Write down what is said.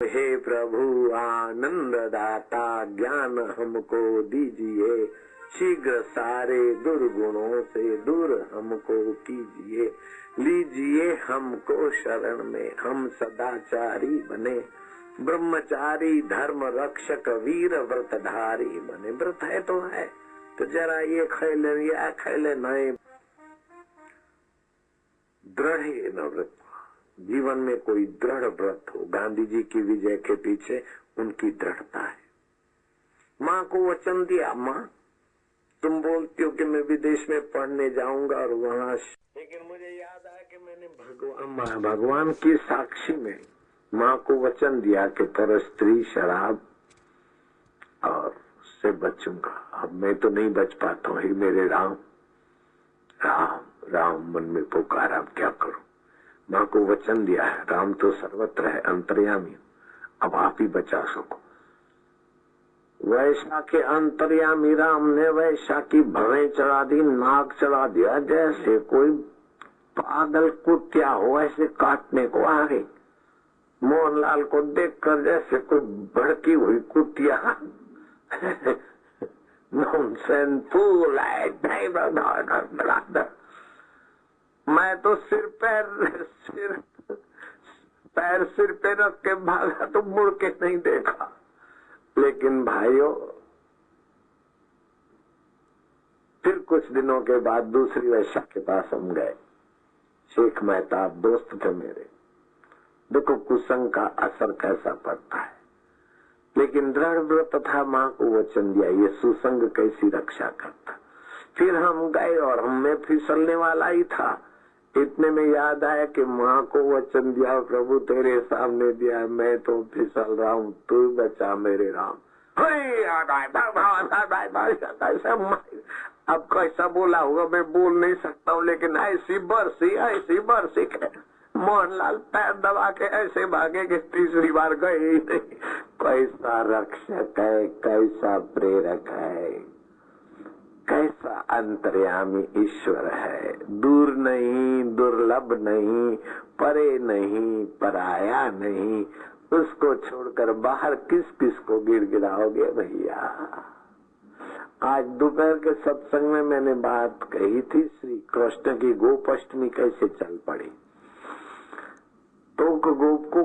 हे प्रभु आनंद दाता ज्ञान हमको दीजिए, शीघ्र सारे दुर्गुणों से दूर हमको कीजिए। लीजिए हमको शरण में, हम सदाचारी बने, ब्रह्मचारी धर्म रक्षक वीर व्रतधारी बने। व्रत है तो जरा ये खैले या खैले नहीं, दृढ़ न व्रत। जीवन में कोई दृढ़ व्रत हो। गांधी जी की विजय के पीछे उनकी दृढ़ता है। माँ को वचन दिया, माँ तुम बोलती हो कि मैं विदेश में पढ़ने जाऊंगा और वहाँ, लेकिन मुझे याद आया कि मैंने भगवान की साक्षी में माँ को वचन दिया कि पर स्त्री शराब और से बचूंगा। अब मैं तो नहीं बच पाता हूँ। मेरे राम राम राम मन में पुकारा, अब क्या करूं। माँ को वचन दिया है, राम तो सर्वत्र है, अंतर्यामी, अब आप ही बचा सको। वैशा के अंतर्यामी राम ने वैशा की भवें चढ़ा दी, नाक चढ़ा दिया। जैसे कोई पागल कुत्या हो ऐसे काटने को आ गई। मोहनलाल को देखकर जैसे कोई भड़की हुई कुतिया नॉनसेंस फूल है। मैं तो सिर पे रख के भागा तो मुड़ के नहीं देखा। लेकिन भाइयों, फिर कुछ दिनों के बाद दूसरी वैश्या के पास हम गए। शेख मेहताब दोस्त थे मेरे। देखो कुसंग का असर कैसा पड़ता है। लेकिन दृढ़ व्रत था, माँ को वचन दिया, ये सुसंग कैसी रक्षा करता। फिर हम गए और हमें फिसलने वाला ही था। इतने में याद आया कि माँ को वचन दिया, प्रभु तेरे सामने दिया, मैं तो फिसल रहा हूँ, तू बचा मेरे राम। अब कैसा बोला होगा मैं बोल नहीं सकता हूँ, लेकिन ऐसी बरसी मोहनलाल पैर दबा के ऐसे भागे कि तीसरी बार गए ही नहीं। कैसा रक्षक है, कैसा प्रेरक है, कैसा अंतर्यामी ईश्वर है। दूर नहीं, दुर्लभ नहीं, परे नहीं, पराया नहीं। उसको छोड़कर बाहर किस किस को गिड़गिड़ाओगे भैया। आज दोपहर के सत्संग में मैंने बात कही थी, श्री कृष्ण की गोपाष्टमी कैसे चल पड़ी। तो गोप को